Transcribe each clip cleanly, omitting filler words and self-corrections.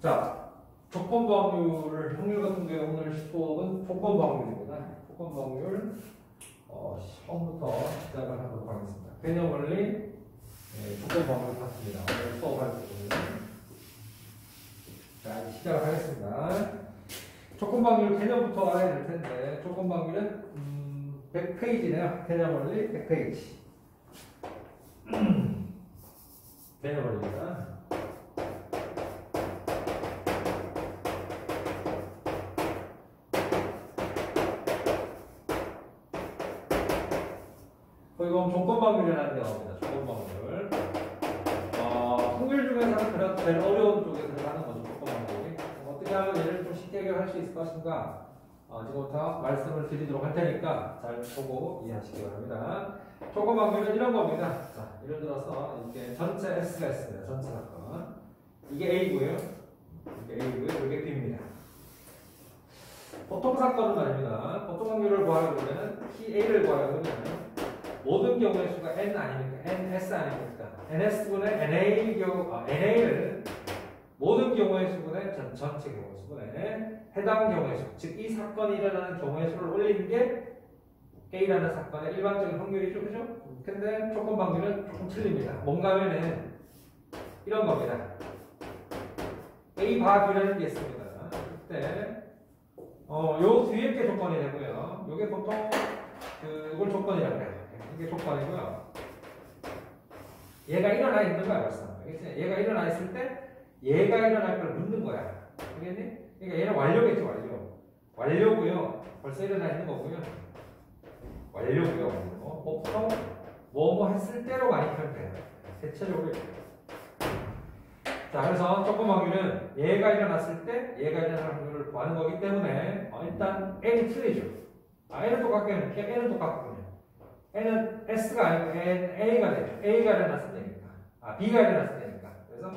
자, 조건부확률을 확률 같은 경우에 오늘 수업은 조건부확률입니다. 조건부확률 처음부터 시작을 하도록 하겠습니다. 개념 원리, 조건부확률 같습니다. 오늘 수업할 부분은 자, 이제 시작을 하겠습니다. 조건부확률 개념부터 알아야 될 텐데 조건부확률은 100페이지네요. 개념 원리 100페이지. 개념 원리입니다. 이건 조건방률이라는 게 나옵니다. 조건방률. 확률 중에서는 그래도 제일 어려운 쪽에 들어가는 거죠. 조건방률이. 어떻게 하면 얘를 좀 쉽게 해결할 수 있을 것인가? 지금부터 말씀을 드리도록 할 테니까 잘 보고 이해하시기 바랍니다. 조건방률은 이런 겁니다. 자, 예를 들어서 이렇게 전체 S가 있습니다. 전체 사건. 이게 A고요. 이게 A고요. 이게 B입니다. 보통 사건은 말입니다. 보통 확률을 구하려고 하면 A를 구하려고 하면 모든 경우의 수가 n 아닙니까? ns 아닙니까? ns분의 NA를 모든 경우의 수분의 전체 경우의 수분에 해당 경우의 수, 즉 이 사건이 일어나는 경우의 수를 올리는 게 A라는 사건의 일반적인 확률이죠, 그죠? 근데 조건방률은 조금 틀립니다. 뭔가 하면은 이런 겁니다. A 바 B라는 게 있습니다. 그때 요 뒤에 게 조건이 되고요. 요게 보통 이걸 조건이라고 해요. 이게 조건이고요. 얘가 일어나 있는 거야, 벌써. 알겠지? 얘가 일어나 있을 때, 얘가 일어날 걸 묻는 거야. 알겠니? 그러니까 얘는 완료겠죠, 완료. 완료고요. 벌써 일어나 있는 거고요. 완료고요. 보통, 뭐 했을 때로 많이 표현돼요. 대체적으로. 자, 그래서 조건 확률은 얘가 일어났을 때, 얘가 일어날 확률을 구하는 거기 때문에, 일단, n이 틀리죠. n은 똑같겠네. n은 똑같거든요. n은 s가 아니고 a가 되죠. a가 일어났을 때니까. b가 일어났을 때니까. 그래서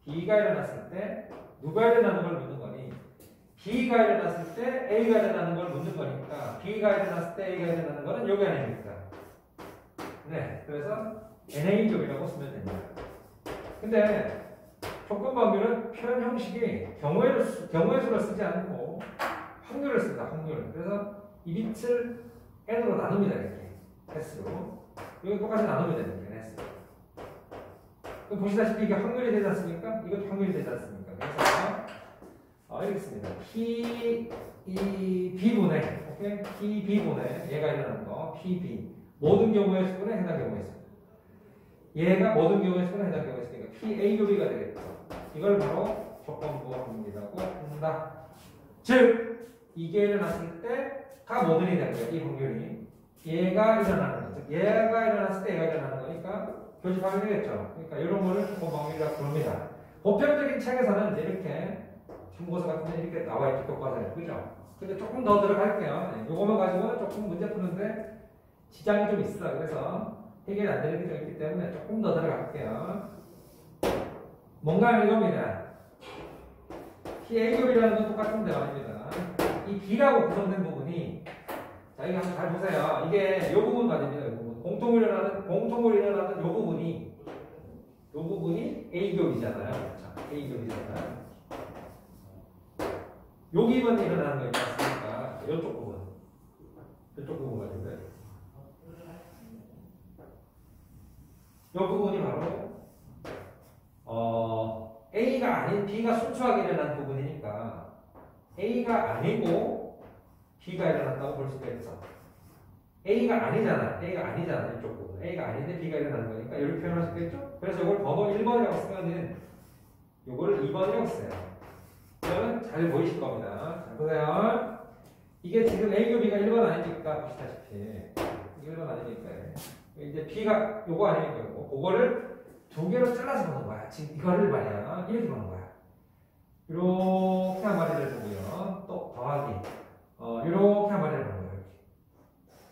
b가 일어났을 때 누가 일어나는 걸 묻는 거니? b가 일어났을 때 a가 일어나는 걸 묻는 거니까 b가 일어났을 때 a가 일어나는 거는 여기 아닙니까? 네, 그래서 NA급이라고 쓰면 됩니다. 근데 조건방률은 표현 형식이 경우의 수를 쓰지 않고 확률을 씁니다. 확률. 그래서 이 빛을 n으로 나눕니다. 이렇게. S로. 여기 똑같이 나누면 됩니다. S로. 그럼 보시다시피 이게 확률이 되지 않습니까? 이것도 확률이 되지 않습니까? 그래서 이렇게 씁니다. B분의 오케이? B분의 얘가 일어나는 거 PB 모든 경우의 수분에 해당 경우의 수. 얘가 모든 경우의 수분에 해당 경우의 수니까 PA교비가 되겠죠. 이걸 바로 조건부 확률이라고 한다. 즉 이게 일어났을 때 다 모든이 되고요. 이 확률이. 얘가 일어나는 거죠. 얘가 일어났을 때 얘가 일어나는 거니까 교집합이 되겠죠. 그러니까 이런 거를 조건방률이라고 부릅니다. 보편적인 책에서는 이제 이렇게 참고서 같은 데 이렇게 나와 있죠. 교과서에. 그죠? 근데 조금 더 들어갈게요. 네, 요거만 가지고는 조금 문제 푸는데 지장이 좀 있어요. 그래서 해결이 안 되는 게 좀 있기 때문에 조금 더 들어갈게요. 뭔가 이겁니다. PA교이라는 건 똑같은데 말입니다. 이 B라고 구성된 부분이 자, 이거 한번 잘 보세요. 이게 요 부분 말입니다. 요 부분. 공통으로 일어나는 요 부분이 A교이잖아요. 자, A교이잖아요. 여기만 일어나는 거 있지 않습니까? 이쪽 부분. 이쪽 부분 말인데. 요 부분이 바로, A가 아닌 B가 순수하게 일어난 부분이니까, A가 아니고, B가 일어났다고 볼 수가 있어. A가 아니잖아. 이쪽 부분. A가 아닌데 B가 일어나는 거니까 이렇게 표현할 수 있겠죠? 그래서 이걸 번호 1번이라고 쓰면은 이거를 2번이라고 써요. 그러면 잘 보이실 겁니다. 자, 보세요. 이게 지금 A교 B가 1번 아닙니까? 보시다시피. 이게 1번 아닙니까? 이제 B가 요거 아닙니까? 그거를 두 개로 잘라서 보는 거야. 지금 이거를 말이야. 이렇게 보는 거야. 이렇게 한 마리를 보고요. 또 더하기. 이렇게 한 마리를 보는 거예요.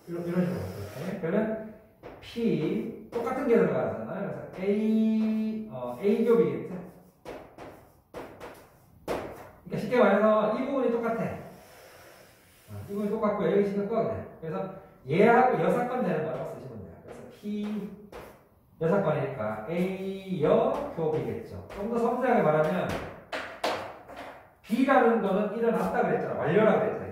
이런 식으로. 이렇게. 그러면 P, 똑같은 게 들어가잖아요. 그래서 A교 B겠죠? 그러니까 쉽게 말해서 이 부분이 똑같아. 이 부분이 똑같고, 여기 지금 똑같아. 그래서 얘하고 여사건 되는 거라고 쓰시면 돼요. 그래서 P, 여사건이니까 A여 교비겠죠. 좀 더 섬세하게 말하면 B라는 거는 일어났다 그랬잖아. 완료라 그랬잖아.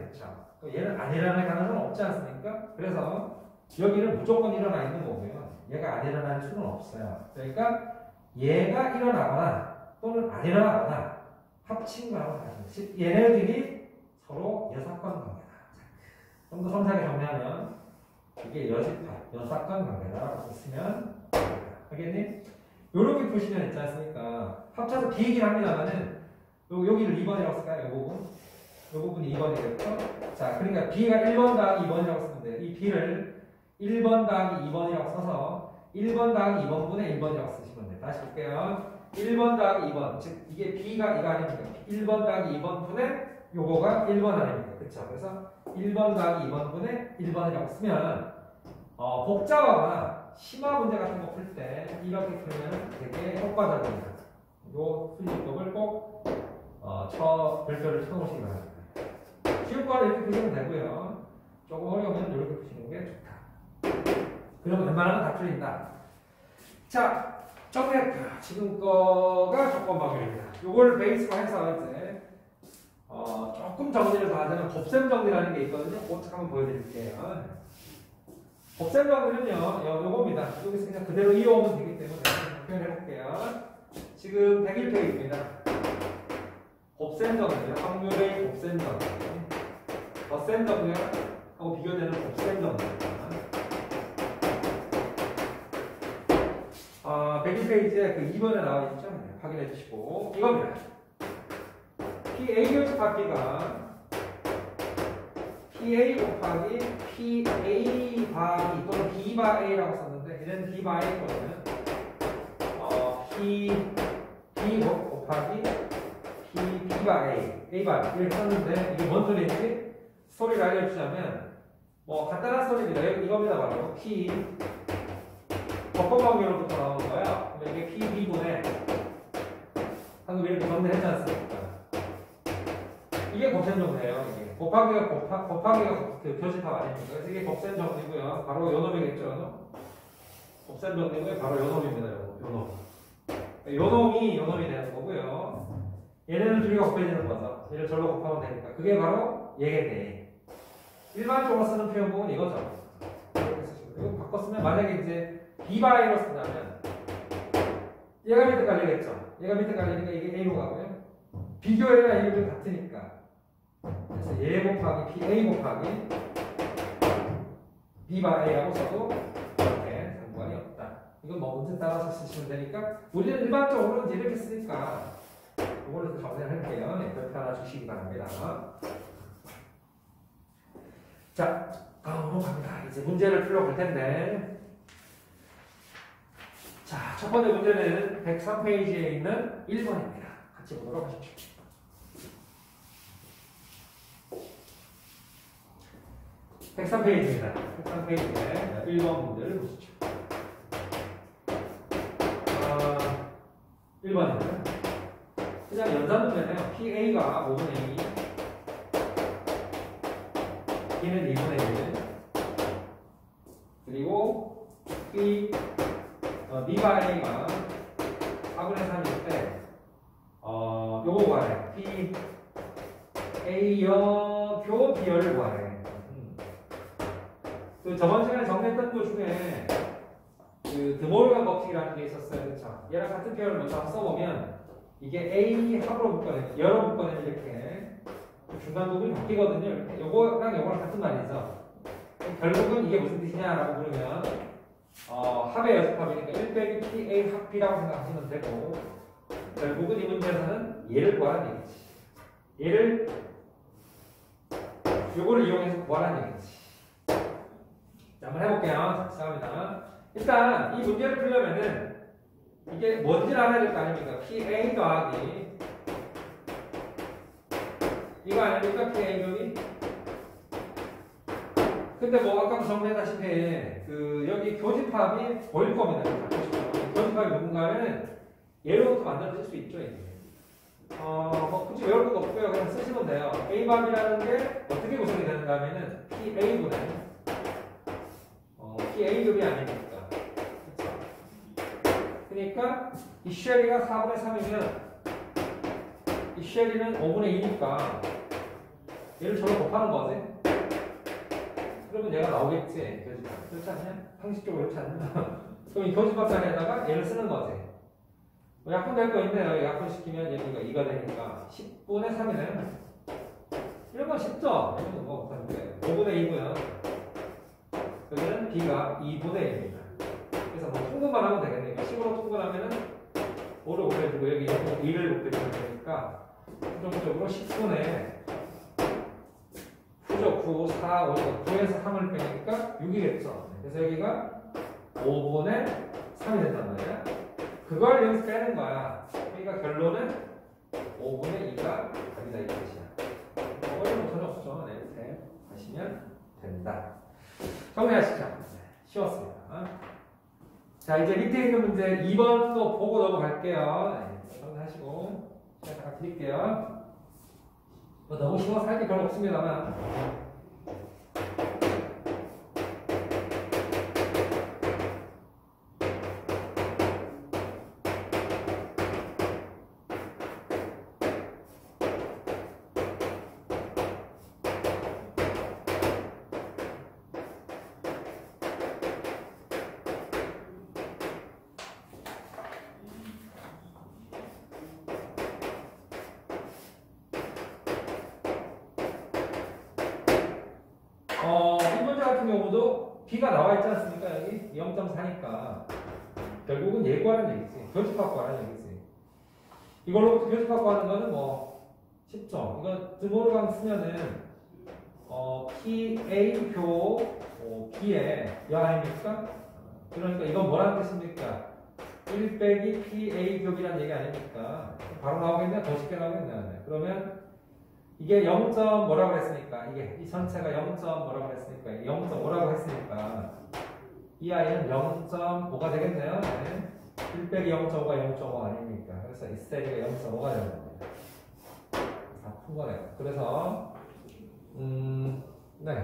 그렇죠? 얘는 안 일어날 가능성은 없지 않습니까? 그래서 여기는 무조건 일어나 있는 거고요. 얘가 안 일어날 수는 없어요. 그러니까 얘가 일어나거나 또는 안 일어나거나 합친 거라고 생각합니다. 얘네들이 서로 여사건 관계다. 좀 더 섬세하게 정리하면 이게 여사건 관계다라고 쓰면 알겠니? 요렇게 보시면 있지 않습니까? 합쳐서 B이긴 합니다만은 여기를 2번이라고 쓸까요? 이 부분? 이 부분이 2번이겠죠? 자, 그러니까 B가 1번 더하기 2번이라고 쓰면 돼요. 이 B를 1번 더하기 2번이라고 써서 1번 더하기 2번분의 1번이라고 쓰시면 돼요. 다시 볼게요. 1번 더하기 2번. 즉, 이게 B가 이거 아닙니까? 1번 더하기 2번분의 요거가 1번 아닙니까? 그쵸? 그래서 1번 더하기 2번분의 1번이라고 쓰면, 복잡하거나 심화 문제 같은 거 풀 때 이렇게 풀면 되게 효과적입니다. 요 풀이법을 꼭, 별표를 쳐놓으시기 바랍니다. 쉬운 거는 이렇게 푸시면 되고요. 조금 어려우면 이렇게 푸시는 게 좋다. 그러면 웬만하면 다 풀린다. 자, 정리할게요. 지금 거가 조건 방법입니다. 요걸 베이스로 해서 이제 조금 정리를 더 하자면 곱셈 정리라는 게 있거든요. 그거 한번 보여드릴게요. 곱셈 정리는요, 요겁니다. 여기서 그냥 그대로 이어오면 되기 때문에 표현해 볼게요. 지금 101페이지입니다. 곱셈 정리요. 확률의 곱셈 정리. 덧셈 정리하고 비교되는 곱셈 정리입니다. 101페이지에 그 2번에 나와 있죠? 네, 확인해 주시고 이겁니다. PA 곱하기가 PA 곱하기 PA 바이 또는 B 바 A라고 썼는데 얘는 B 바 A 또는 B 곱하기 B 바 A 바 이렇게 썼는데 이게 뭔 소리인지 스토리를 알려주자면 간단한 스토리입니다. 이겁니다. 바로 P 적법관계로부터 나오는 거야. 이게 PB분의 방금 이렇게 정리했지 않습니까? 이게 곱셈 정리예요. 이게 곱하기가 그 교집합 아닙니까? 그래서 이게 곱셈 정리고요. 바로 요놈이겠죠. 곱셈 정리고요. 바로 요놈입니다. 요놈이 되는 거고요. 얘네는 둘이 곱해지는 거죠. 얘를 절로 곱하면 되니까. 그게 바로 얘게 돼. 일반적으로 쓰는 표현법은 이거죠. 이거 바꿔 쓰면 만약에 이제 B바이로 쓴다면 얘가 밑에 깔리겠죠. 얘가 밑에 깔리니까 이게 A로 가고요. 비교해야 A를 같으니까. 그래서 얘 곱하기 PA 곱하기 B바 A라고 써도 이렇게 상관이 없다. 이건 문제 따라서 쓰시면 되니까 우리는 일반적으로 이제 이렇게 쓰니까 이걸로 정리를 할게요. 네, 그렇게 하나 주시기 바랍니다. 자, 다음으로 갑니다. 이제 문제를 풀어볼 텐데 자, 첫 번째 문제는 103페이지에 있는 1번입니다. 같이 보도록 하십시오. 103페이지입니다. 103페이지에 1번 문제를 보시죠. 1번입니다. 그냥 연산 문제네요. PA가 5분의 2, B는 2분의 1, 그리고 B바 A가 4분의 3일 때, 요거 구하래. P, A여표 B열을 구하래. 그 저번 시간에 정리했던 것 중에, 그 드모르간 법칙이라는 게 있었어요. 그쵸? 얘랑 같은 표현을 먼저 한번 써보면, 이게 A 합으로 묶어내면, 열로 묶어내면 이렇게, 중간 부분이 바뀌거든요. 이렇게. 요거랑 요거랑 같은 말이죠. 결국은 이게 무슨 뜻이냐라고 물으면, 합의 여집합이니까 1 빼기 PA 합 B라고 생각하시면 되고, 결국은 이 문제에서는 얘를 구하라는 얘기지. 요거를 이용해서 구하라는 얘기지. 자, 한번 해볼게요. 시작합니다. 일단, 이 문제를 풀려면은, 이게 뭔지를 알아야 될 거 아닙니까? PA 더하기, 이거 아닙니까? PA 놈이? 근데 아까도 정리했다시피 여기 교집합이 보일 겁니다. 교집합이 누군가 하면은 얘로부터 만들어질 수 있죠. 이게. 굳이 외울 것도 없고요. 그냥 쓰시면 돼요. A밥이라는 게 어떻게 구성이 되는가 하면은 PA분의 PA급이 아닙니까? 그쵸? 그러니까 이 쉐리가 4분의 3이면 이 쉘이는 5분의 2니까 얘를 저로 곱하는 거지. 그러면 얘가 나오겠지. 교집합. 그렇지 않냐? 상식적으로 그렇지 않냐? 그럼 이 교집합 자리에다가 얘를 쓰는 거지. 뭐 약분될 거 있네요. 약분시키면 여기가 2가 되니까 10분의 3이네. 이런 건 쉽죠? 이건 뭐 못하는데 5분의 2고요. 여기는 b가 2분의 1입니다. 그래서 뭐 통분만 하면 되겠네요. 10으로 통분하면은 5를 곱해주고 여기 2를 곱해주면 되니까 최종적으로 10분의 9죠. 9, 4, 5, 9에서 3을 빼니까 6이겠죠. 그래서 여기가 5분의 3이 된단 말이야. 그걸 여기서 빼는 거야. 그러니까 결론은 5분의 2가 답이다 이 뜻이야. 어려운 거 전혀 없죠. 네, 이렇게 하시면 된다. 정리하시죠. 쉬웠습니다. 자, 이제 밑에 있는 문제 2번 또 보고 넘어갈게요. 네, 정리하시고 시간 잠깐 드릴게요. 뭐 너무 쉬워서 할 게 별로 없습니다만. 이 문제 같은 경우도 b가 나와 있지 않습니까? 여기 0.4니까 결국은 예구하는 얘기지. 교집합 구하는 얘기지. 이걸로 교집합 구하는 거는 뭐 쉽죠. 이거 드모르강 쓰면은 PA교 B의 여 아닙니까? 그러니까 이건 뭐라는 뜻입니까? 1 빼기 PA교비라는 얘기 아닙니까? 바로 나오겠냐? 더 쉽게 나오겠냐? 그러면 이게 0. 뭐라고 했으니까 이게 이 전체가 0. 뭐라고 했으니까 0.5라고 했으니까 이 아이는 0.5가 되겠네요. 네. 1 빼기 0.5가 0.5 아닙니까? 그래서 이 세리가 0.5가 되는 겁니다. 다 푼 거네요. 그래서 네.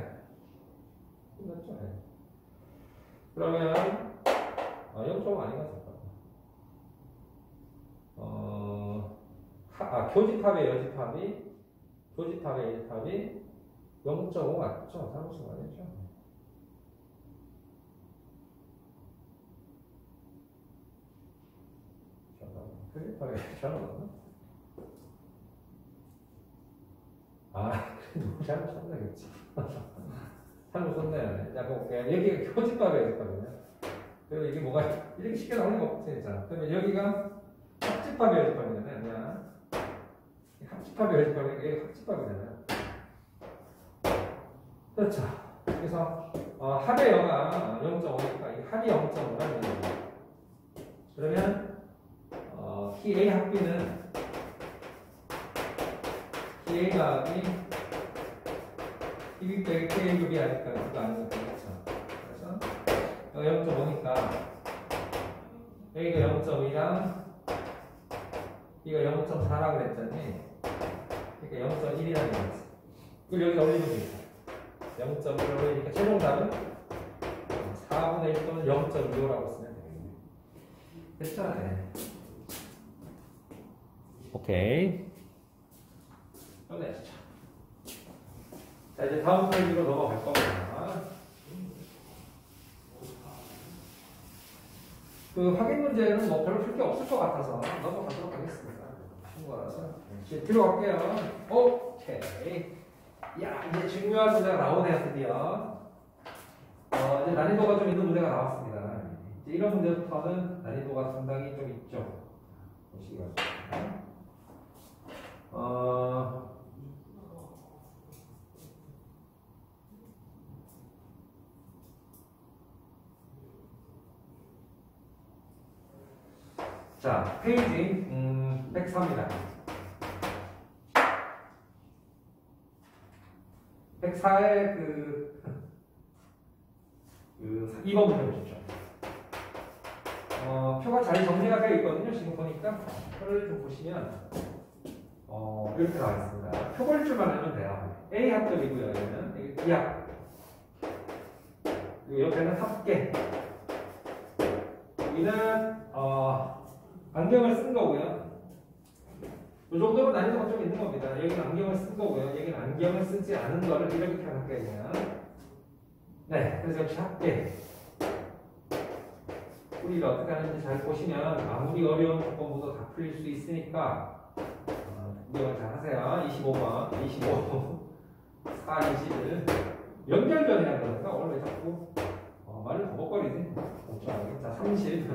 끝났죠? 네. 그러면 0.5 아닌가? 잠깐. 교집합의 여집합이 교집합의 여집합이 0.5 맞죠? 사무수 아니죠? 교집합의 잘못 맞나? 누구 잘못 썼나겠지. 잘못 썼네. 자, 볼게요. 여기가 교집합의 여집합이네. 그리고 이게 뭐가 이렇게 쉽게 나오는 거 없지. 자, 그러면 여기가 합집합의 여집합이잖아요. 그냥 합집합의 여집합이 이게 합집합이잖아요. 그렇죠. 그래서 합의 여가 0.5니까 이 합이 0.5라는 얘기예요. 그러면 PA 합비는 PA가 합이 PB 빼기 PA 곱이 아닐까 그거 아니니까 그렇죠. 그래서 0.5니까 A가 0.2랑 B가 0.4라고 그랬잖니. 그러니까 0.1이라는 얘기지. 그걸 여기다 올리면 되겠다. 0.1을 올리니까 최종 답은 4분의 1 또는 0.25라고 쓰면 되겠네. 됐죠? 네. 오케이. 네. 자, 이제 다음 페이지로 넘어갈 겁니다. 그 확인 문제는 뭐 별로 풀 게 없을 것 같아서 넘어가도록 하겠습니다. 신고라서. 이제 들어갈게요. 오케이. 야, 이제 중요한 문제가 나오네요, 드디어. 이제 난이도가 좀 있는 문제가 나왔습니다. 이제 이런 문제부터는 난이도가 상당히 좀 있죠. 보시기 바랍니다. 자, 페이지 104입니다. 104의 그 2번 문제 보십시오. 표가 잘 정리가 되어 있거든요. 지금 보니까 표를 좀 보시면 이렇게 나와 있습니다. 표 볼 줄만 알면 돼요. A 합점이고요. 얘는 B 합. 그리고 옆에는 합계. 여기는 안경을 쓴 거고요. 이 정도로 난이도가 좀 있는 겁니다. 여기는 안경을 쓴 거고요. 여기는 안경을 쓰지 않은 거를 이렇게 표현할게요. 네, 그래서 역시 합계. 풀이를 어떻게 하는지 잘 보시면 아무리 어려운 조건부도 다 풀릴 수 있으니까 구경을 잘 하세요. 25번, 25, 4, 21. 연결전이라는 거니까 오늘 왜 자꾸 말을 버벅거리지? 자, 30.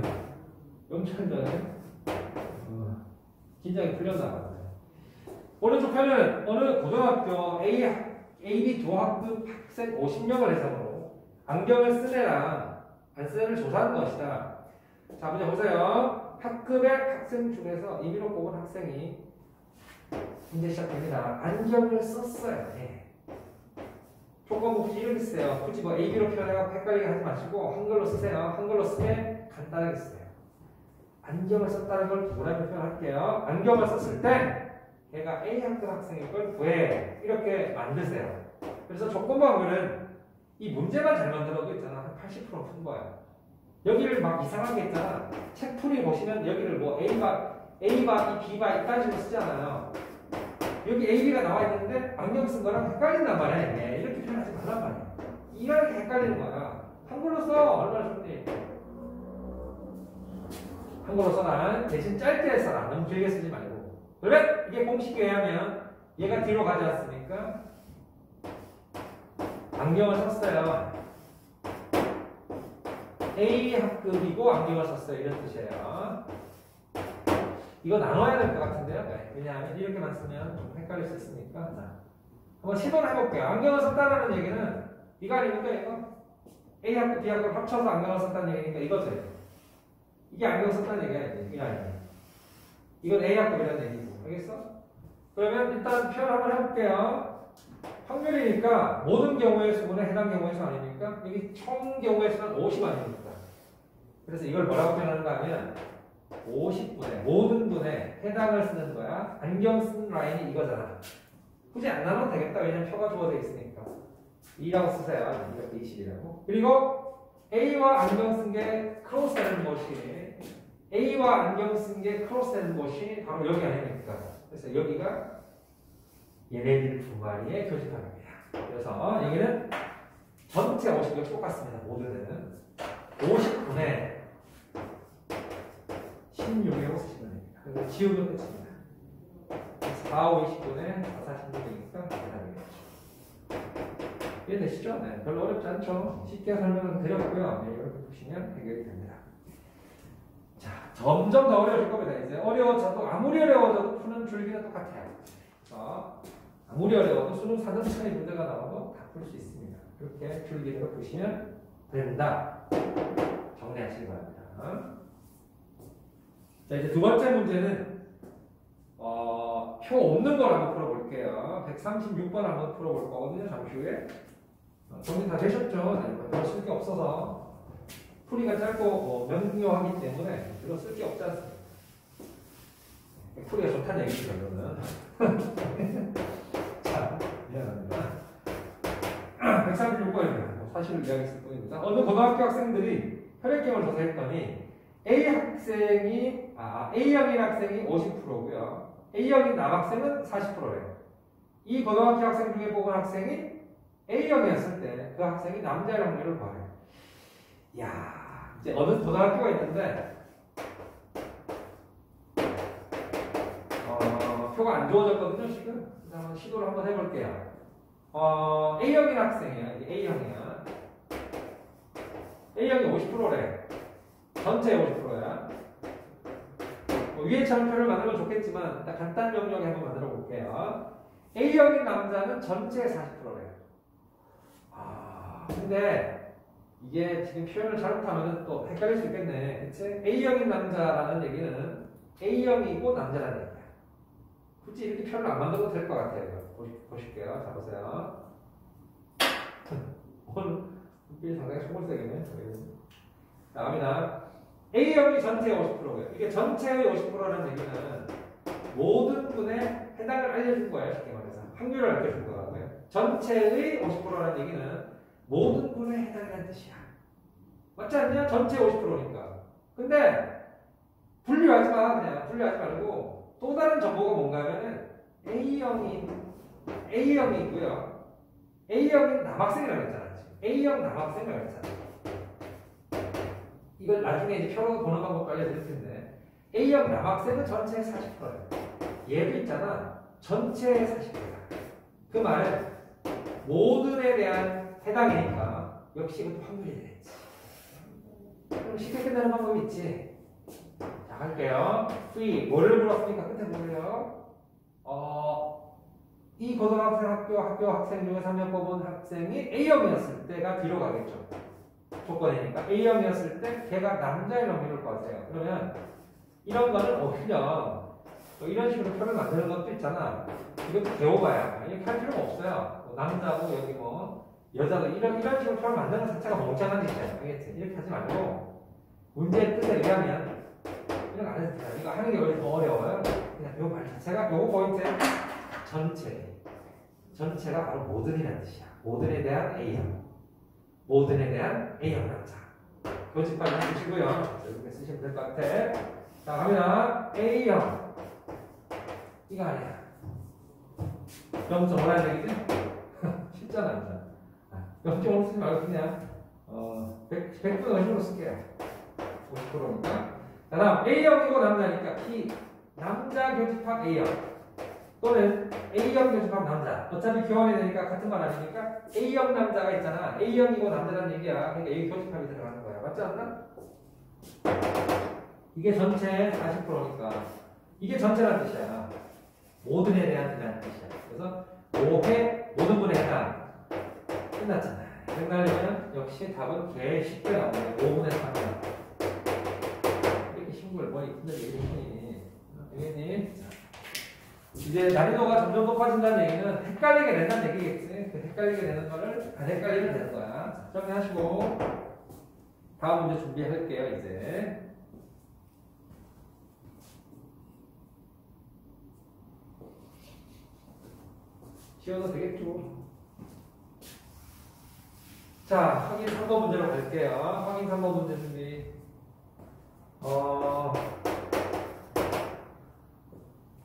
연결전은 긴장이 풀렸나 봐요. 오른쪽 편은 어느 고등학교 AB 조합급 학생 50명을 대상으로 안경을 쓴 애랑 안 쓴 애를 조사한 것이다. 자, 문제 보세요. 학급의 학생 중에서 임의로 뽑은 학생이 이제 시작됩니다. 안경을 썼어요. 예. 조건 굳이 이렇게 쓰세요. 굳이 뭐 AB로 표현해서 헷갈리게 하지 마시고 한글로 쓰세요. 한글로 쓰면 간단하게 쓰세요. 안경을 썼다는 걸 뭐라고 표현할게요. 안경을 썼을 때 걔가 A 학급 학생일 걸 구해. 이렇게 만드세요. 그래서 조건방법은 이 문제만 잘 만들어도 있잖아. 한 80%푼 거야. 여기를 막 이상하게 했잖아. 책 풀이 보시면 여기를 뭐 A바, B바 이까지로 쓰잖아요. 여기 AB가 나와 있는데 안경 쓴 거랑 헷갈린단 말이야. 이게. 이렇게 표현하지 말란 말이야. 이렇게 헷갈리는 거야. 한글로 써. 얼마나 좋니? 한글로 써라. 대신 짧게 써라. 너무 길게 쓰지 말고. 그러면 이게 공식에 의하면 얘가 뒤로 가지 않습니까? 안경을 썼어요. A 학급이고 안경을 썼어요. 이런 뜻이에요. 이거 나눠야 될 것 같은데요. 네. 왜냐하면 이렇게만 쓰면 좀 헷갈릴 수 있으니까. 한번 시도를 해볼게요. 안경을 썼다는 얘기는 이거 아닙니까? 이거? A 학급, B 학급 합쳐서 안경을 썼다는 얘기니까 이거죠. 이게 안경을 썼다는 얘기야. 이게 아니에요. 이건 A 학급이라는 얘기고. 알겠어? 그러면 일단 표현 한번 해볼게요. 확률이니까 모든 경우의 수분에 해당 경우의 수 아닙니까? 여기 총 경우의 수는 50 아닙니까? 그래서 이걸 뭐라고 표현하는가 하면 50분의 모든 분에 해당을 쓰는 거야. 안경 쓴 라인이 이거잖아. 굳이 안 나눠도 되겠다. 왜냐면 표가 주어져 있으니까. 2라고 쓰세요. 이렇게 20이라고. 그리고 A와 안경 쓴 게 크로스되는 곳이 A와 안경 쓴 게 크로스되는 곳이 바로 여기 아닙니까? 그래서 여기가 얘네들 두 마리의 교집합입니다. 그래서 여기는 전체 50이 똑같습니다. 모두는 50분의 16이라고 쓰시면 됩니다. 그래서 지우면 끝입니다. 4, 5, 20분의 4, 46이니까 계산이겠죠. 이해되시죠? 네, 별로 어렵지 않죠? 쉽게 설명을 드렸고요. 네, 이렇게 보시면 해결이 됩니다. 자, 점점 더 어려워질 겁니다. 이제 어려워져도 아무리 어려워져도 푸는 줄기는 똑같아요. 아무리 어려워도 수능 4등차의 문제가 나와도 다 풀 수 있습니다. 그렇게 줄기를 보시면 된다. 정리하시기 바랍니다. 자, 이제 두 번째 문제는 표 없는 걸 한번 풀어볼게요. 136번 한번 풀어볼 거거든요. 잠시 후에. 정리 다 되셨죠? 네, 별로 쓸 게 없어서 풀이가 짧고 명료하기 때문에 별로 쓸 게 없지 않습니까? 풀이가 좋다는 얘기죠, 이거는. 자, 미안합니다. 136번입니다. 사실을 이야기했을 뿐입니다. 어느 고등학교 학생들이 혈액경을 조사했더니 A형인 학생이 50%고요. A형인 남학생은 40%예요. 이 고등학교 학생 중에 뽑은 학생이 A형이었을 때 그 학생이 남자일 확률을 구하래요. 이야, 이제 어느 고등학교가 있는데 표가 안 좋아졌거든요, 지금. 한번 시도를 한번 해볼게요. A형인 학생이야. 이게 A형이야. A형이 50%래. 전체 50%야. 위에 차표를 만들면 좋겠지만 일단 간단 명령에 한번 만들어 볼게요. A형인 남자는 전체의 40%래요. 근데 이게 지금 표현을 잘못하면 또 헷갈릴 수 있겠네. 그치? A형인 남자라는 얘기는 A형이고 남자라는 얘기야. 굳이 이렇게 표현을 안 만들어도 될 것 같아요. 보실게요. 자, 보세요. 오늘 눈빛이 상당히 소몰색이네. 자, 갑니다. A형이 전체의 50%고요. 이게 전체의 50%라는 얘기는 모든 분에 해당을 알려준 거예요. 쉽게 말해서. 확률을 알려준 거고요. 전체의 50%라는 얘기는 모든 분에 해당이라는 뜻이야. 맞지 않냐? 전체 50%니까. 근데 분류하지 마. 그냥 분류하지 말고 또 다른 정보가 뭔가 하면은 A형이 있고요. A형이 남학생이라고 했잖아. A형 남학생이라고 했잖아. 이걸 나중에 이제 표로 보는 방법도 알려드릴 텐데 A형 남학생은 전체의 40%예요. 얘도 있잖아. 전체의 40%야. 그 말은 모든에 대한 해당이니까 역시 이것도 확률이 되겠지. 그럼 쉽게 끝나는 방법이 있지. 자, 할게요. V 뭐를 물었으니까 끝에 보세요. 이 고등학생 학교 학생 중에 3명 뽑은 학생이 A형이었을 때가 뒤로 가겠죠. 조건이니까 A형이었을 때 걔가 남자의 확률을 구하세요. 그러면 이런 거는 오히려 또 이런 식으로 표를 만드는 것도 있잖아. 이것도 개오바야. 이렇게 할 필요가 없어요. 남자고 여기 뭐 여자도 이런 식으로 표를 만드는 것 자체가 멍청한 짓이야. 알겠지? 이렇게 하지 말고 문제의 뜻에 의하면 이런 거 안 해도 돼요. 이거 하는 게 원래 더 어려워요. 그냥 요 말 자체가 요거 포인트 전체가 바로 모든이라는 뜻이야. 모든에 대한 A형. 모든에 대한 A형 남자. 교집합 해주시고요. 이렇게 쓰시면 될 것 같아. 자, 갑니다. A형. 이거 아니야. 0.5라는 얘기지? 쉽잖아, 진짜. 0.5 쓰지 말고 그냥 100분의 50으로 쓸게요. 50%니까. 자, 다음 A형이고 남자니까 남자 교집합 A형 또는 A형 교집합 남자. 어차피 교환이 되니까 같은 말 아니니까 A형 남자가 있잖아. A형이고 남자라는 얘기야. 그러니까 A 교집합이 들어가는 거야. 맞지 않나? 이게 전체 40%니까 이게 전체라는 뜻이야. 모든에 대한 뜻이야. 그래서 5회 모든 분에 해당. 끝났잖아. 생각하려면 역시 답은 개 쉽게 나오네. 5분의 3이야. 이렇게 신고를 머리 흔들게 되니 되겠니? 이제 난이도가 점점 높아진다는 얘기는 헷갈리게 된다는 얘기겠지. 그 헷갈리게 되는 거를 안 헷갈리면 되는 거야. 정리하시고 다음 문제 준비할게요. 이제 쉬어도 되겠죠. 자, 확인 3번 문제로 갈게요. 확인 3번 문제 준비.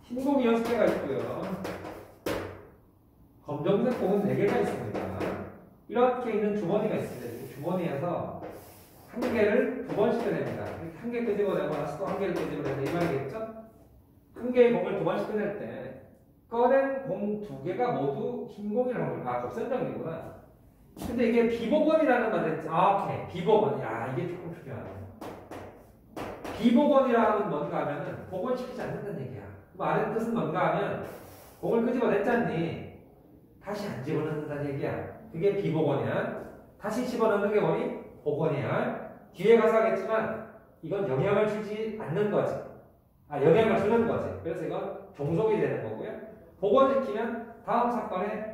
흰공이 6개가 있고요. 검정색 공은 4개가 있습니다. 이렇게 있는 주머니가 있습니다. 주머니에서 한 개를 2번씩 꺼냅니다. 한 개 끄집어내고 나서 또 한 개를 끄집어내고 이 말이겠죠? 한 개의 공을 2번씩 꺼낼 때 꺼낸 공 2개가 모두 흰 공이라고 합니다. 곱셈정리구나. 근데 이게 비복원이라는 말이 오케이. 비복원. 야, 이게 조금 중요하네. 비복원이라는 뭔가 하면은 복원시키지 않는다는 얘기야. 그 말의 뜻은 뭔가 하면 공을 끄집어냈잖니. 다시 안 집어넣는다는 얘기야. 그게 비복원이야. 다시 집어넣는 게 뭐니? 복원이야. 뒤에 가서 하겠지만 이건 영향을 주지 않는 거지. 영향을 주는 거지. 그래서 이건 종속이 되는 거고요. 복원시키면 다음 사건에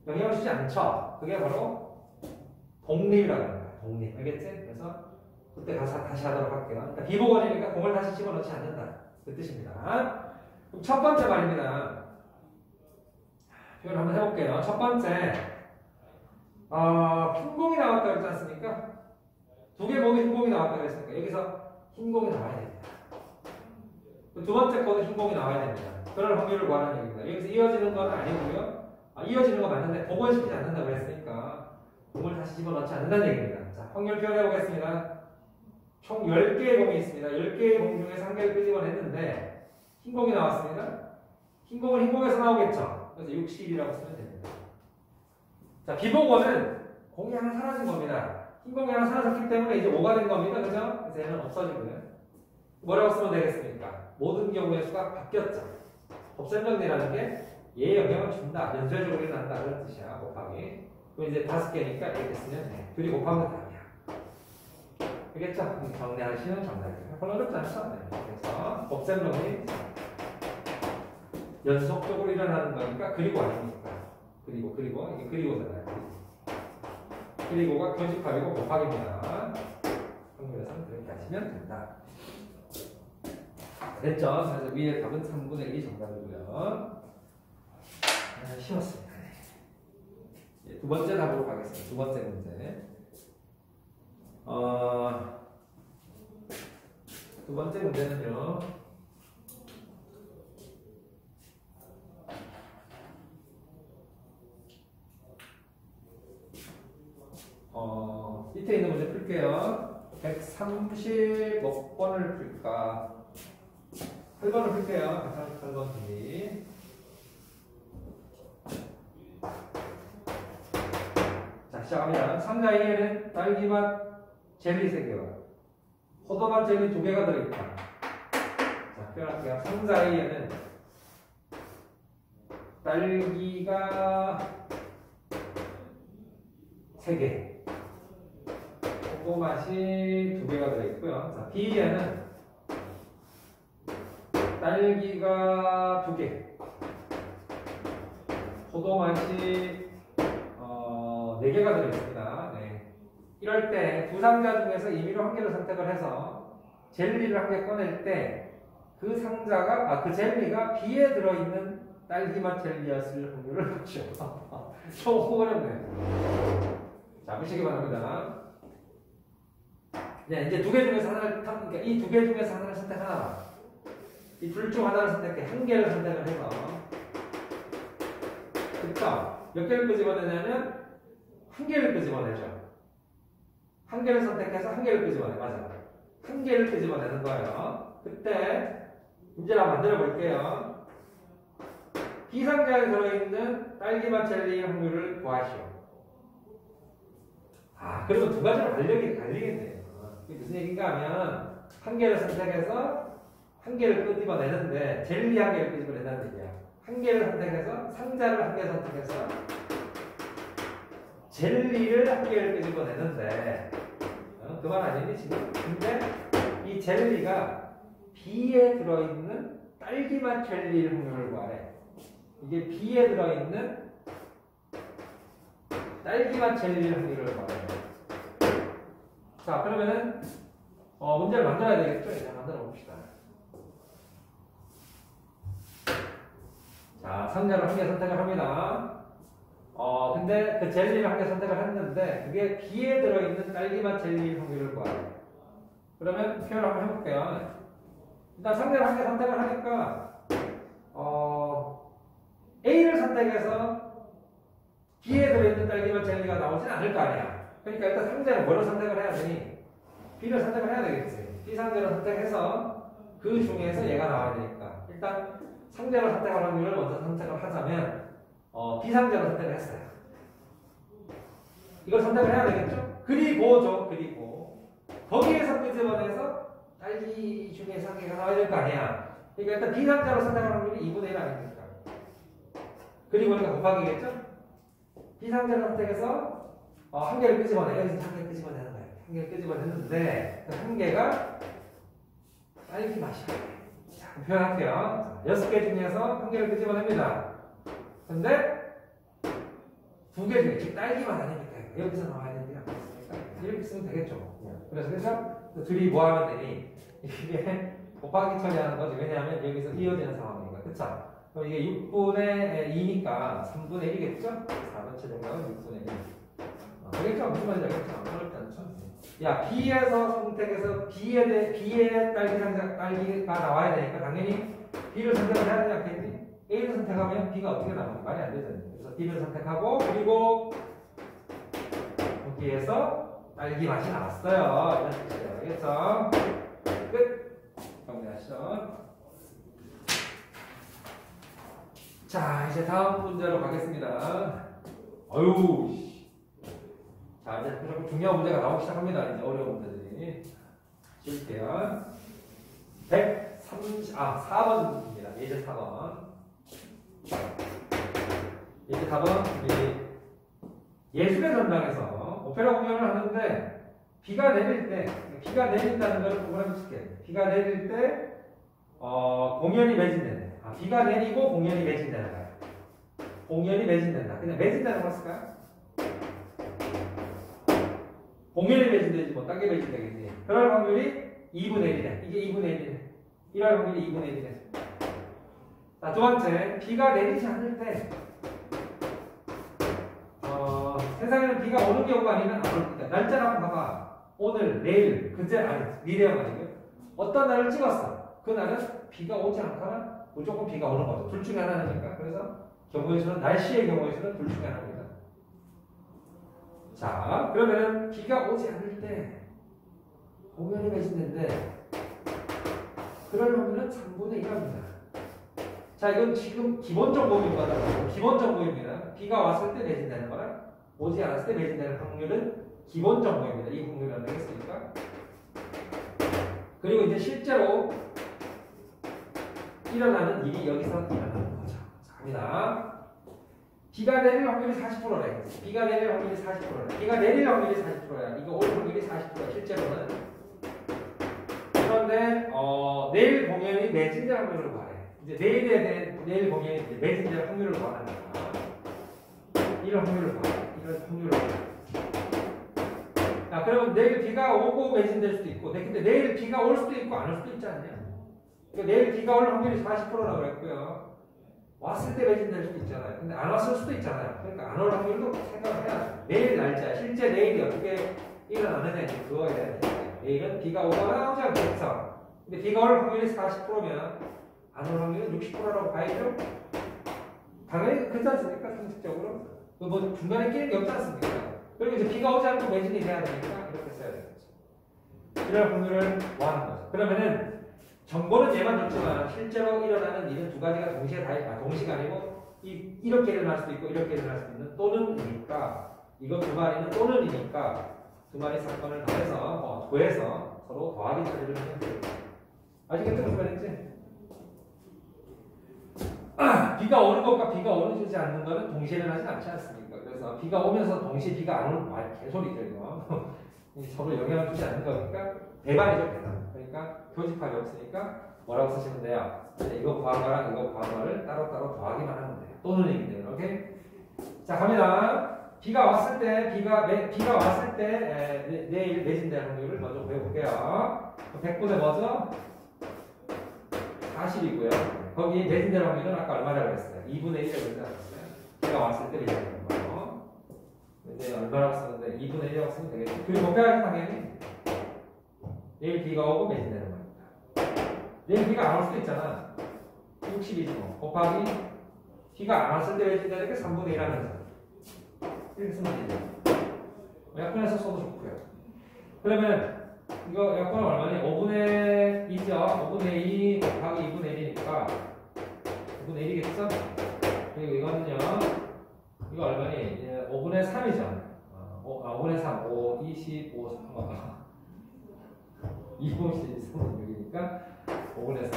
영향을 주지 않죠. 그게 바로 독립이라고 합니다. 독립. 알겠지? 그래서 그때 가서 다시 하도록 할게요. 그러니까 비복원이니까 공을 다시 집어넣지 않는다. 그 뜻입니다. 그럼 첫 번째 말입니다. 표현 한번 해볼게요. 첫 번째, 흰 공이 나왔다고 했지 않습니까? 2개 모두 흰 공이 나왔다고 했으니까 여기서 흰 공이 나와야 됩니다. 두 번째 거는 흰 공이 나와야 됩니다. 그럴 확률을 구하는 얘기입니다. 여기서 이어지는 건 아니고요. 이어지는 건 맞는데 복원시키지 않는다고 했으니까 공을 다시 집어넣지 않는다는 얘기입니다. 자, 확률 표현해 보겠습니다. 총 10개의 공이 있습니다. 10개의 공 중에 3개를 끄집어냈는데 흰 공이 나왔습니다. 흰 공은 흰 공에서 나오겠죠. 그래서 60이라고 쓰면 됩니다. 자, 비복원은 공이 하나 사라진 겁니다. 흰 공이 하나 사라졌기 때문에 이제 5가 된 겁니다. 그죠? 그래서 얘는 없어지고요. 뭐라고 쓰면 되겠습니까? 모든 경우의 수가 바뀌었죠. 곱셈정리라는 게 얘에 영향을 준다. 연쇄적으로 일어난다. 그런 뜻이야. 곱하기. 그럼 이제 5개니까 이렇게 쓰면 돼. 둘이 곱하면 답이야. 알겠죠? 정리하시면 정답이에요. 별로 어렵지 않죠? 네. 그래서 곱셈정리 연속적으로 일어나는 거니까 그리고 아닙니까? 그리고 이게 그리고잖아요. 그리고가 교집합이고 곱하기입니다. 확률에서는 그렇게 하시면 된다. 됐죠? 그래서 위에 답은 3분의 1이 정답이고요. 쉬웠습니다. 두 번째 답으로 가겠습니다. 두 번째 문제. 두 번째 문제는요. 밑에 있는 문제 풀게요. 130 몇 번을 풀까? 8번을 풀게요. 138번 준비. 자, 시작합니다. 상자 2에는 딸기맛 젤리 3개와 포도맛 젤리 2개가 들어있다. 자, 표현할게요. 상자 2에는 딸기가 3개, 포도맛이 2개가 들어있고요. 자, B에는 딸기가 2개, 포도맛이 4개가 들어있습니다. 네. 이럴 때 두 상자 중에서 임의로 한 개를 선택을 해서 젤리를 한 개 꺼낼 때 그 상자가, 그 젤리가 B에 들어있는 딸기맛 젤리였을 확률을 보죠. 조금 어렵네요. 자, 보시기 바랍니다. 네, 이제 두 개 중에서 하나를, 그러니까 이 두 개 중에서 하나를 선택하나. 이 둘 중 하나를 선택해. 한 개를 선택을 해서. 그쵸? 몇 개를 끄집어내냐면, 한 개를 끄집어내죠. 한 개를 선택해서 한 개를 끄집어내. 맞아. 한 개를 끄집어내는 거예요. 그때, 문제를 한번 만들어 볼게요. B상자에 들어있는 딸기맛 젤리의 확률을 구하시오. 그리고 두 가지로 갈리겠네요. 그게 무슨 얘기인가 하면, 한 개를 선택해서 한 개를 끄집어내는데, 젤리 한 개를 끄집어낸다는 얘기야. 한 개를 선택해서, 상자를 한 개 선택해서, 젤리를 한 개를 끄집어내는데, 그 말 아니니, 지금? 근데, 이 젤리가 B에 들어있는 딸기맛 젤리의 확률을 구하래. 이게 B에 들어있는 딸기맛 젤리의 확률을 구하래. 자, 그러면은, 문제를 만들어야 되겠죠? 이제 만들어 봅시다. 자, 상자를 한 개 선택을 합니다. 근데 그 젤리를 한 개 선택을 했는데, 그게 B에 들어있는 딸기맛 젤리의 확률을 구하래. 그러면 표현을 한번 해볼게요. 일단 상자를 한 개 선택을 하니까, A를 선택해서 B에 들어있는 딸기맛 젤리가 나오진 않을 거 아니야. 그러니까 일단 상자를 뭐로 선택을 해야 되니? B를 선택을 해야 되겠지. B 상자를 선택해서 그 중에서 얘가 나와야 되니까. 일단 상자를 선택할 확률을 먼저 선택을 하자면, B 상자를 선택을 했어요. 이걸 선택을 해야 되겠죠? 그리고 거기에서 끄집어내서 딸기 중에서 한 개가 나와야 될 거 아니야. 그러니까 일단 B 상자로 선택할 확률이 2분의 1 아닙니까? 그리고 우리가 곱하기겠죠? B 상자를 선택해서 한 개를 끄집어내. 여기서 한 개를 끄집어내는 거예요. 한 개를 끄집어냈는데 그 한 개가 딸기 맛이야. 자, 표현할게요. 6개 중에서 한 개를 끄집어냅니다. 근데 2개 중에 지금 딸기맛 아닙니까? 여기서 나와야 되는 게 아니겠습니까? 이렇게 쓰면 되겠죠. 그래서 둘이 뭐 하면 되니? 이게 곱하기 처리하는 거지. 왜냐하면 여기서 이어지는 상황이니까. 그쵸? 그럼 이게 6분의 2니까 3분의 1이겠죠? 4번째 정답은 6분의 1. 알겠죠? 무슨 말인지 알겠죠? 어렵지 않죠? 야, B에서 선택해서 B의 딸기가 나와야 되니까 당연히 B를 선택을 해야 되지 않겠니? A를 선택하면 B가 어떻게 나오는 말이 안 되잖아요. 그래서 B를 선택하고, 그리고 여기에서 딸기 맛이 나왔어요. 이런 뜻이에요. 알겠죠? 끝! 정리하시죠. 자, 이제 다음 문제로 가겠습니다. 어휴. 자, 이제 조금 중요한 문제가 나오기 시작합니다. 이제 어려운 문제들이. 쉴게요. 4번 문제입니다. 예제 4번. 예제 4번. 예술의 전당에서 오페라 공연을 하는데, 비가 내린다는 걸 구분해 줄게요. 비가 내릴 때, 공연이 매진되네. 비가 내리고 공연이 매진되는 거야. 공연이 매진된다. 그냥 매진되는 거 쓸까요? 공연이 매진되지 뭐, 딴 게 매진되겠지. 그럴 확률이 2분의 1이네. 이게 2분의 1이네. 이럴 확률이 2분의 1이네. 자, 두 번째. 비가 내리지 않을 때, 세상에는 비가 오는 경우가 아니면 안 옵니다. 날짜를 한번 봐봐. 오늘, 내일, 미래가 아니고요. 어떤 날을 찍었어. 그 날은 비가 오지 않거나 무조건 비가 오는 거죠. 둘 중에 하나니까. 그래서 날씨의 경우에서는 둘 중에 하나입니다. 자, 그러면 비가 오지 않을 때 공연이 매진된데 그럴 확률은 3분의 1합니다. 자, 이건 지금 기본 정보인 거다. 기본 정보입니다. 비가 왔을 때 매진되는 거랑 오지 않았을 때 매진되는 확률은 기본 정보입니다. 이 확률이 안 되겠습니까? 그리고 이제 실제로 일어나는 일이 여기서 일어나는 거죠. 자, 갑니다. 비가 내릴 확률이 40%래. 비가 내릴 확률이 40%래. 비가 내릴 확률이 40%야. 이거 올 확률이 40%야. 실제로는. 그런데 내일 공연이 매진될 확률을 말해. 이제 내일 공연이 이제 매진될 확률을 말하는 거야. 이런 확률을 말해. 이런 확률을 말해. 자, 그러면 내일 비가 오고 매진될 수도 있고, 근데 내일 비가 올 수도 있고 안 올 수도 있지 않냐? 그러니까 내일 비가 올 확률이 40%라고 그랬고요. 왔을 때 매진될 수도 있잖아요. 근데 안 왔을 수도 있잖아요. 그러니까 안 올 확률도 생각을 해야 돼. 내일 날짜, 실제 내일이 어떻게 일어나느냐, 그거에 대한 내일은 비가 오거나 오지 않겠어. 근데 비가 올 확률이 40%면 안 올 확률은 60%라고 봐야죠. 당연히 그렇지 않습니까? 상식적으로. 뭐 중간에 끼는 게 없지 않습니까? 그리고 이제 비가 오지 않고 매진이 돼야 되니까 이렇게 써야 되겠죠. 이런 확률을 구하는 거죠. 그러면은 정보는 얘만 좋지만 실제로 일어나는 일은 두 가지가 동시에 동시가 아니고 이렇게 일어날 수도 있고 이렇게 일어날 수도 있는 또는이니까 이거 두 마리는 또는이니까 두 마리 사건을 더해서 더해서 서로 더하기 처리를 하면 돼요. 아시겠죠? 무슨 말인지? 비가 오는 것과 비가 오지 않는 것은 동시에 일어나지 않지 않습니까? 그래서 비가 오면서 동시에 비가 안 오는 말 개소리죠 이거. 서로 영향을 주지 않는 거니까 배반이죠 배반. 그러니까 표집합이 없으니까 뭐라고 쓰시면 돼요? 이거 구한 거랑 이거 구한 거를 따로따로 더하기만 하면 돼요. 또는이기 때문에. 오케이? 자, 갑니다. 비가 왔을 때 내일 매진될 확률을 먼저 배워볼게요. 100분의 뭐죠? 40이고요. 거기 매진될 확률은 아까 얼마라고 했어요? 2분의 1이라고 했지 않았어요? 비가 왔을 때 매진되는 거. 이제 얼마라고 썼는데 2분의 1이라고 쓰면 되겠죠. 그리고 곱해야지 당연히 내일 비가 오고 매진되는 겁니다. 내일 비가 안 올 수도 있잖아. 60이지 뭐. 곱하기 비가 안 왔을 때 매진되는 게 3분의 1 하면서 이렇게 쓰면 되죠. 약분해서 써도 좋고요. 그러면 이거 약분은 얼마니? 5분의 2죠. 5분의 2 곱하기 2분의 1이니까 5분의 1이겠죠? 그리고 이거는요. 이거 얼마니? 5분의 3이죠. 5분의 3. 5, 25, 3. 2분의 36이니까 5분의 3.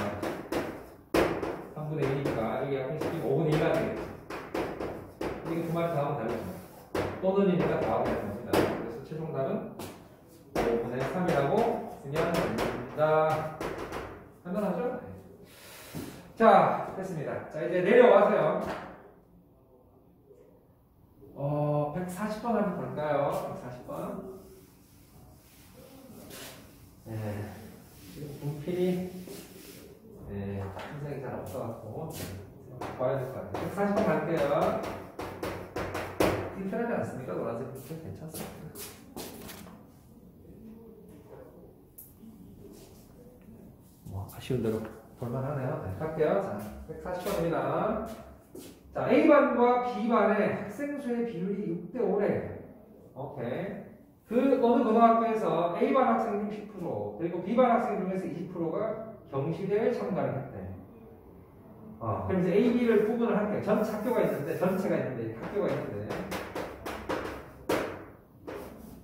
3분의 2니까 여기 약분시키면 5분의 2가 되겠죠. 이게 두 마리 다음은 다르죠. 또는이니까 더하기 하는 겁니다. 그래서 최종 답은 5분의 3이라고 쓰면 됩니다. 간단하죠? 자, 됐습니다. 자, 이제 내려와서요. 140번 한번 볼까요? 140번. 네. 분필이 선생님이 잘 없어갖고 봐야 될 것 같아요. 140번 갈게요. 불편하지 않습니까? 노란색 불편 괜찮습니다. 뭐 아쉬운 대로 볼만하네요. 네, 갈게요. 자, 140번입니다. 자, A반과 B반의 학생 수의 비율이 6대 5래. 오케이. 그 어느 고등학교에서 A반 학생 중 10% 그리고 B반 학생 중에서 20%가 경시대회에 참가를 했대. 그럼 이제 A, B를 구분을 할게요. 학교가 있는데, 전체가 있는데, 학교가 있는데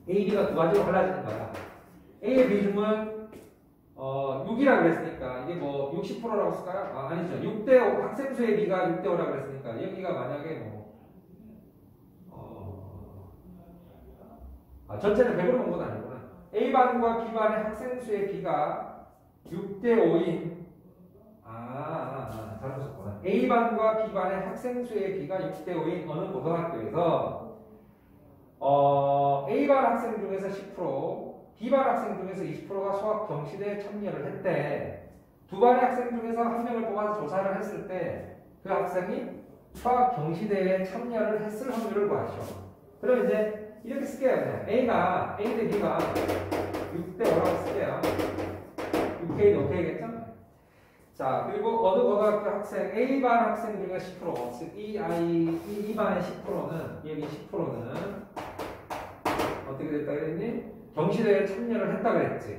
A, B가 두 가지로 갈라지는 거야. A의 비중은 6이라고 그랬으니까 이게 뭐 60%라고 쓸까요? 아니죠. 6대 5, 학생 수의 B가 6대 5라고 그랬으니까 여기가 만약에 전체는 100으로 본 건 아니구나. A반과 B반의 학생 수의 B가 6대 5인 잘못 썼구나. A반과 B반의 학생 수의 B가 6대 5인 어느 고등학교에서 A반 학생 중에서 10%, B반 학생 중에서 20%가 수학 경시대에 참여를 했대. 두 반의 학생 중에서 한 명을 뽑아서 조사를 했을 때 그 학생이 수학 경시대에 참여를 했을 확률을 구하죠. 그럼 이제 이렇게 쓸게요. A 대 B가 6대 5라고 쓸게요. 6K도 K겠죠? 자, 그리고 어느 고등학교 학생 A반 학생 중에 10%, 즉 이 반의 10%는 여기 10%는 어떻게 됐다 그랬니? 경시대회에 참여를 했다 그랬지.